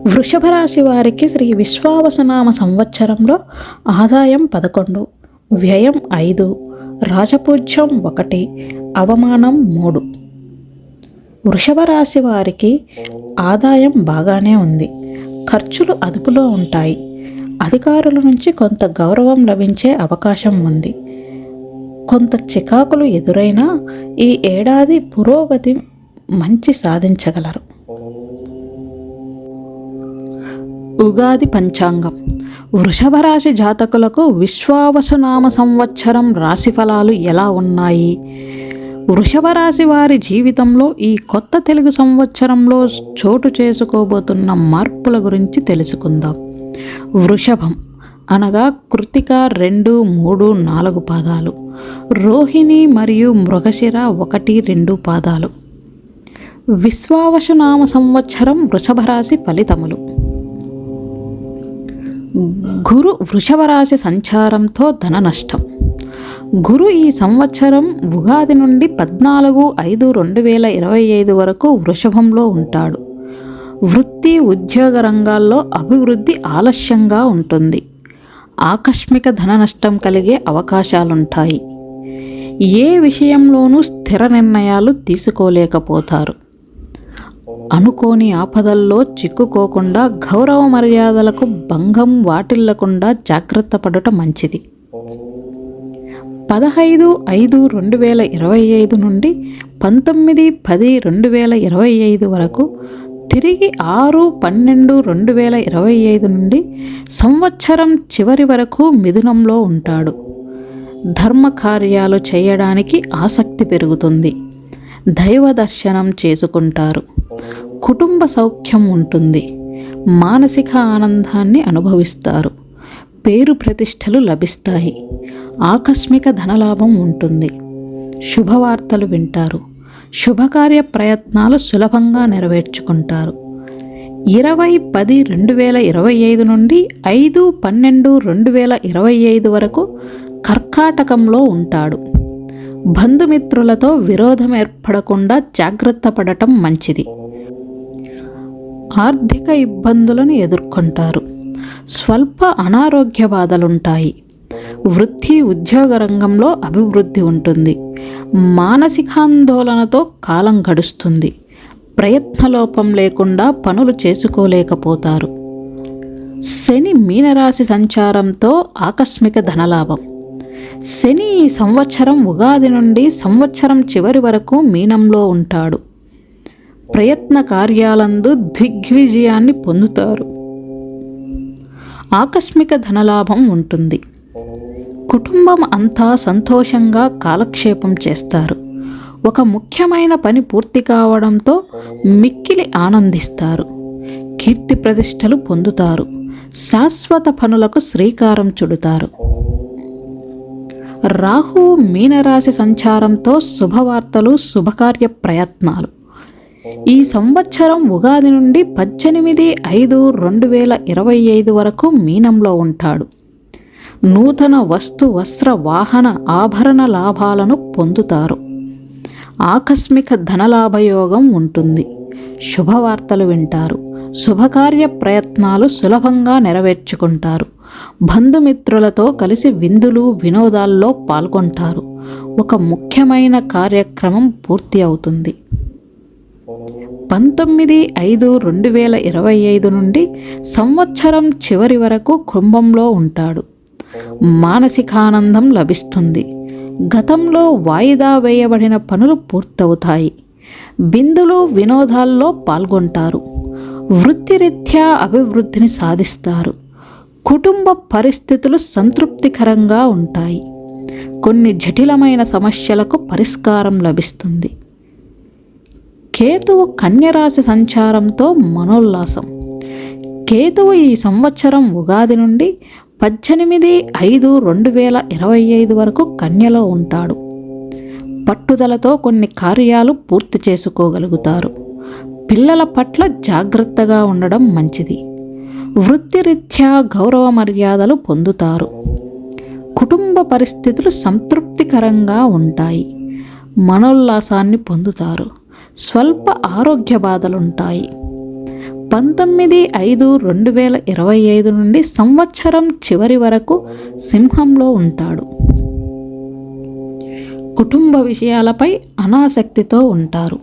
వృషభ రాశి వారికి శ్రీ విశ్వావసునామ సంవత్సరంలో ఆదాయం 11, వ్యయం 5, రాజపూజ్యం 1, అవమానం 3. వృషభ రాశి వారికి ఆదాయం బాగానే ఉంది. ఖర్చులు అదుపులో ఉంటాయి. అధికారుల నుంచి కొంత గౌరవం లభించే అవకాశం ఉంది. కొంత చికాకులు ఎదురైనా ఈ ఏడాది పురోగతి మంచి సాధించగలరు. ఉగాది పంచాంగం. వృషభ రాశి జాతకులకు విశ్వావసునామ సంవత్సరం రాశి ఫలాలు ఎలా ఉన్నాయి? వృషభ రాశి వారి జీవితంలో ఈ కొత్త తెలుగు సంవత్సరంలో చోటు చేసుకోబోతున్న మార్పుల గురించి తెలుసుకుందాం. వృషభం అనగా కృతిక 2, 3, 4 పాదాలు, రోహిణి మరియు మృగశిర 1, 2 పాదాలు. విశ్వావసునామ సంవత్సరం వృషభ రాశి ఫలితములు. గురు వృషభ రాశి సంచారంతో ధన నష్టం. గురు ఈ సంవత్సరం ఉగాది నుండి 14/5/2025 వరకు వృషభంలో ఉంటాడు. వృత్తి ఉద్యోగ రంగాల్లో అభివృద్ధి ఆలస్యంగా ఉంటుంది. ఆకస్మిక ధన నష్టం కలిగే అవకాశాలుంటాయి. ఏ విషయంలోనూ స్థిర నిర్ణయాలు తీసుకోలేకపోతారు. అనుకోని ఆపదల్లో చిక్కుకోకుండా గౌరవ మర్యాదలకు భంగం వాటిల్లకుండా జాగ్రత్త పడటం మంచిది. 15/5/2025 నుండి 19/10/2025 వరకు, తిరిగి 6/12/2025 నుండి సంవత్సరం చివరి వరకు మిథునంలో ఉంటాడు. ధర్మ కార్యాలు చేయడానికి ఆసక్తి పెరుగుతుంది. దైవ దర్శనం చేసుకుంటారు. కుటుంబ సౌఖ్యం ఉంటుంది. మానసిక ఆనందాన్ని అనుభవిస్తారు. పేరు ప్రతిష్టలు లభిస్తాయి. ఆకస్మిక ధనలాభం ఉంటుంది. శుభవార్తలు వింటారు. శుభకార్య ప్రయత్నాలు సులభంగా నెరవేర్చుకుంటారు. 20/10/2025 నుండి 5/12/2025 వరకు కర్కాటకంలో ఉంటాడు. బంధుమిత్రులతో విరోధం ఏర్పడకుండా జాగ్రత్త పడటం మంచిది. ఆర్థిక ఇబ్బందులను ఎదుర్కొంటారు. స్వల్ప అనారోగ్య బాధలుంటాయి. వృత్తి ఉద్యోగ రంగంలో అభివృద్ధి ఉంటుంది. మానసికాందోళనతో కాలం గడుస్తుంది. ప్రయత్నలోపం లేకుండా పనులు చేసుకోలేకపోతారు. శని మీనరాశి సంచారంతో ఆకస్మిక ధనలాభం. శని ఈ సంవత్సరం ఉగాది నుండి సంవత్సరం చివరి వరకు మీనంలో ఉంటాడు. ప్రయత్న కార్యాలందు దిగ్విజయాన్ని పొందుతారు. ఆకస్మిక ధనలాభం ఉంటుంది. కుటుంబం అంతా సంతోషంగా కాలక్షేపం చేస్తారు. ఒక ముఖ్యమైన పని పూర్తి కావడంతో మిక్కిలి ఆనందిస్తారు. కీర్తి ప్రతిష్టలు పొందుతారు. శాశ్వత పనులకు శ్రీకారం చుడతారు. రాహు మీనరాశి సంచారంతో శుభవార్తలు, శుభకార్య ప్రయత్నాలు. ఈ సంవత్సరం ఉగాది నుండి 18/5/2025 వరకు మీనంలో ఉంటాడు. నూతన వస్తు, వస్త్ర, వాహన, ఆభరణ లాభాలను పొందుతారు. ఆకస్మిక ధనలాభయోగం ఉంటుంది. శుభవార్తలు వింటారు. శుభకార్య ప్రయత్నాలు సులభంగా నెరవేర్చుకుంటారు. బంధుమిత్రులతో కలిసి విందులు, వినోదాల్లో పాల్గొంటారు. ఒక ముఖ్యమైన కార్యక్రమం పూర్తి అవుతుంది. 19/5/2025 నుండి సంవత్సరం చివరి వరకు కుంభంలో ఉంటాడు. మానసికానందం లభిస్తుంది. గతంలో వాయిదా వేయబడిన పనులు పూర్తవుతాయి. విందులు, వినోదాల్లో పాల్గొంటారు. వృత్తిరీత్యా అభివృద్ధిని సాధిస్తారు. కుటుంబ పరిస్థితులు సంతృప్తికరంగా ఉంటాయి. కొన్ని జటిలమైన సమస్యలకు పరిష్కారం లభిస్తుంది. కేతువు కన్యరాశి సంచారంతో మనోల్లాసం. కేతువు ఈ సంవత్సరం ఉగాది నుండి 18/5/2025 వరకు కన్యలో ఉంటాడు. పట్టుదలతో కొన్ని కార్యాలు పూర్తి చేసుకోగలుగుతారు. పిల్లల పట్ల జాగ్రత్తగా ఉండడం మంచిది. వృత్తిరీత్యా గౌరవ మర్యాదలు పొందుతారు. కుటుంబ పరిస్థితులు సంతృప్తికరంగా ఉంటాయి. మనోల్లాసాన్ని పొందుతారు. స్వల్ప ఆరోగ్య బాధలుంటాయి. 19/5/2025 నుండి సంవత్సరం చివరి వరకు సింహంలో ఉంటాడు. కుటుంబ విషయాలపై అనాసక్తితో ఉంటారు.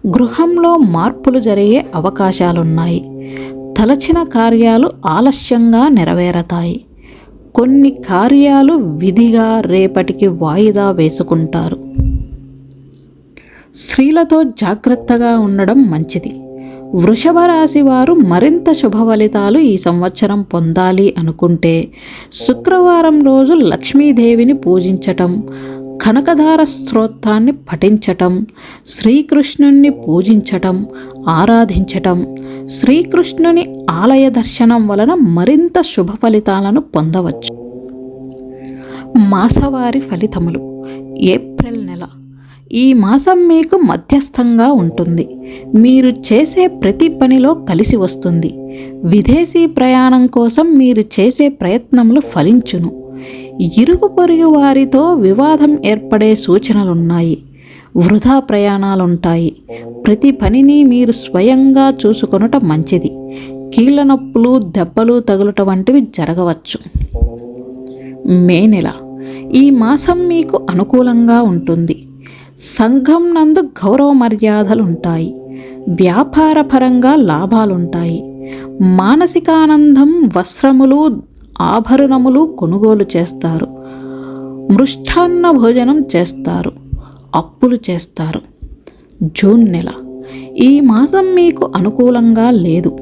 గృహంలో మార్పులు జరిగే అవకాశాలున్నాయి. తలచిన కార్యాలు ఆలస్యంగా నెరవేరతాయి. కొన్ని కార్యాలు విధిగా రేపటికి వాయిదా వేసుకుంటారు. స్త్రీలతో జాగ్రత్తగా ఉండడం మంచిది. వృషభ రాశి వారు మరింత శుభ ఫలితాలు ఈ సంవత్సరం పొందాలి అనుకుంటే శుక్రవారం రోజు లక్ష్మీదేవిని పూజించటం, కనకధార స్తోత్రాన్ని పఠించటం, శ్రీకృష్ణుణ్ణి పూజించటం, ఆరాధించటం, శ్రీకృష్ణుని ఆలయ దర్శనం వలన మరింత శుభ ఫలితాలను పొందవచ్చు. మాసవారి ఫలితములు. ఏప్రిల్ నెల. ఈ మాసం మీకు మధ్యస్థంగా ఉంటుంది. మీరు చేసే ప్రతి పనిలో కలిసి వస్తుంది. విదేశీ ప్రయాణం కోసం మీరు చేసే ప్రయత్నములు ఫలించును. ఇరుగు పొరుగు వారితో వివాదం ఏర్పడే సూచనలున్నాయి. వృధా ప్రయాణాలుంటాయి. ప్రతి పనిని మీరు స్వయంగా చూసుకొనుట మంచిది. కీళ్ళ నొప్పులు, దెబ్బలు తగులుట వంటివి జరగవచ్చు. మే నెల. ఈ మాసం మీకు అనుకూలంగా ఉంటుంది. సంఘం నందు గౌరవ మర్యాదలుంటాయి. వ్యాపారపరంగా లాభాలుంటాయి. మానసికానందం, వస్త్రములు, ఆభరణములు కొనుగోలు చేస్తారు. మృష్టాన్న భోజనం చేస్తారు. అప్పులు చేస్తారు. జూన్ నెల. ఈ మాసం మీకు అనుకూలంగా లేదు.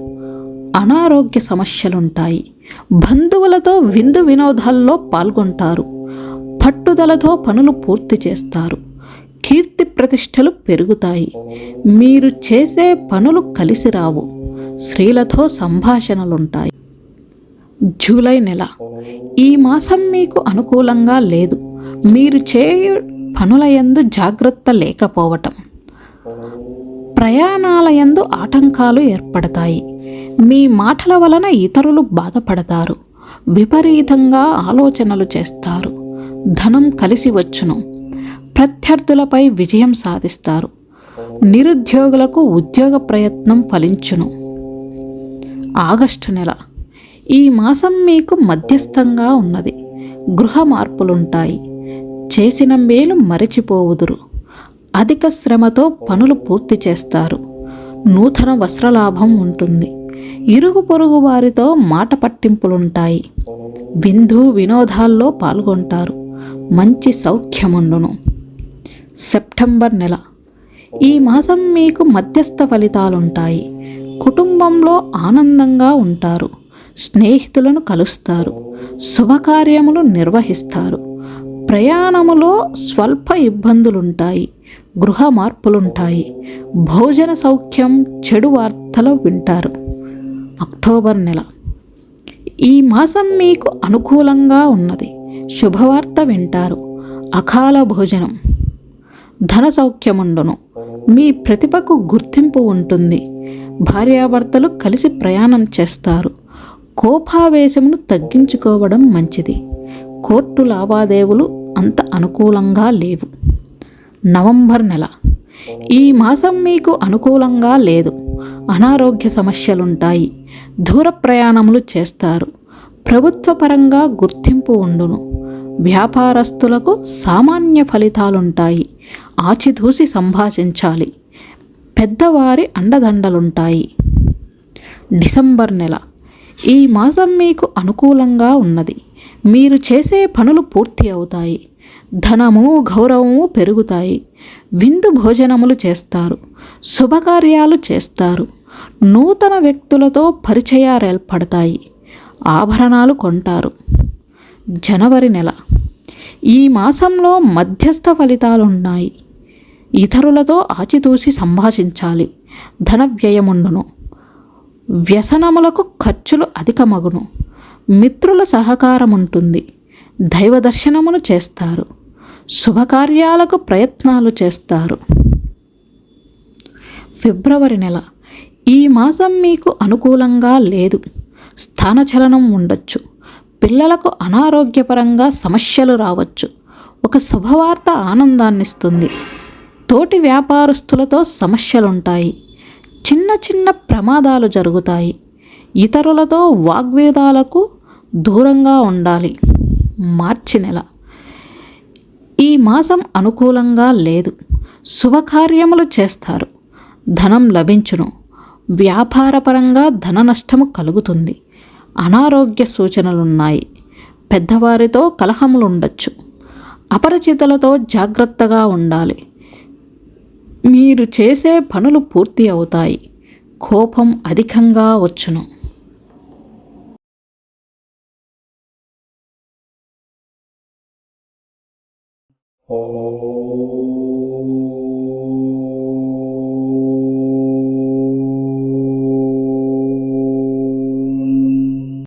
అనారోగ్య సమస్యలుంటాయి. బంధువులతో విందు వినోదాల్లో పాల్గొంటారు. పట్టుదలతో పనులు పూర్తి చేస్తారు. కీర్తి ప్రతిష్టలు పెరుగుతాయి. మీరు చేసే పనులు కలిసి రావు. స్త్రీలతో సంభాషణలుంటాయి. జూలై నెల. ఈ మాసం మీకు అనుకూలంగా లేదు. మీరు చేయు పనులయందు జాగ్రత్త లేకపోవటం, ప్రయాణాలయందు ఆటంకాలు ఏర్పడతాయి. మీ మాటల వలన ఇతరులు బాధపడతారు. విపరీతంగా ఆలోచనలు చేస్తారు. ధనం కలిసి వచ్చును. ప్రత్యర్థులపై విజయం సాధిస్తారు. నిరుద్యోగులకు ఉద్యోగ ప్రయత్నం ఫలించును. ఆగస్టు నెల. ఈ మాసం మీకు మధ్యస్థంగా ఉన్నది. గృహ మార్పులుంటాయి. చేసిన మేలు మరచిపోవుదురు. అధిక శ్రమతో పనులు పూర్తి చేస్తారు. నూతన వస్త్రలాభం ఉంటుంది. ఇరుగు పొరుగు వారితో మాట పట్టింపులుంటాయి. విందు వినోదాల్లో పాల్గొంటారు. మంచి సౌఖ్యముండును. సెప్టెంబర్ నెల. ఈ మాసం మీకు మధ్యస్థ ఫలితాలుంటాయి. కుటుంబంలో ఆనందంగా ఉంటారు. స్నేహితులను కలుస్తారు. శుభకార్యములు నిర్వహిస్తారు. ప్రయాణములో స్వల్ప ఇబ్బందులుంటాయి. గృహ మార్పులుంటాయి. భోజన సౌఖ్యం, చెడు వార్తలు వింటారు. అక్టోబర్ నెల. ఈ మాసం మీకు అనుకూలంగా ఉన్నది. శుభవార్త వింటారు. అకాల భోజనం, ధన సౌఖ్యముండును. మీ ప్రతిభకు గుర్తింపు ఉంటుంది. భార్యాభర్తలు కలిసి ప్రయాణం చేస్తారు. కోపావేశమును తగ్గించుకోవడం మంచిది. కోర్టు లావాదేవీలు అంత అనుకూలంగా లేవు. నవంబర్ నెల. ఈ మాసం మీకు అనుకూలంగా లేదు. అనారోగ్య సమస్యలుంటాయి. దూర ప్రయాణములు చేస్తారు. ప్రభుత్వ పరంగా గుర్తింపు ఉండును. వ్యాపారస్తులకు సామాన్య ఫలితాలుంటాయి. ఆచితూసి సంభాషించాలి. పెద్దవారి అండదండలుంటాయి. డిసెంబర్ నెల. ఈ మాసం మీకు అనుకూలంగా ఉన్నది. మీరు చేసే పనులు పూర్తి అవుతాయి. ధనము, గౌరవము పెరుగుతాయి. విందు భోజనములు చేస్తారు. శుభకార్యాలు చేస్తారు. నూతన వ్యక్తులతో పరిచయాలు ఏర్పడతాయి. ఆభరణాలు కొంటారు. జనవరి నెల. ఈ మాసంలో మధ్యస్థ ఫలితాలున్నాయి. ఇతరులతో ఆచితూసి సంభాషించాలి. ధన వ్యయముండును. వ్యసనములకు ఖర్చులు అధికమగును. మిత్రుల సహకారం ఉంటుంది. దైవ దర్శనమును చేస్తారు. శుభకార్యాలకు ప్రయత్నాలు చేస్తారు. ఫిబ్రవరి నెల. ఈ మాసం మీకు అనుకూలంగా లేదు. స్థానచలనం ఉండొచ్చు. పిల్లలకు అనారోగ్యపరంగా సమస్యలు రావచ్చు. ఒక శుభవార్త ఆనందాన్నిస్తుంది. తోటి వ్యాపారస్తులతో సమస్యలుంటాయి. చిన్న చిన్న ప్రమాదాలు జరుగుతాయి. ఇతరులతో వాగ్వేదాలకు దూరంగా ఉండాలి. మార్చి నెల. ఈ మాసం అనుకూలంగా లేదు. శుభకార్యములు చేస్తారు. ధనం లభించును. వ్యాపారపరంగా ధన నష్టము కలుగుతుంది. అనారోగ్య సూచనలున్నాయి. పెద్దవారితో కలహములు ఉండొచ్చు. అపరిచితులతో జాగ్రత్తగా ఉండాలి. మీరు చేసే పనులు పూర్తి అవుతాయి. కోపం అధికంగా వచ్చును. ఓం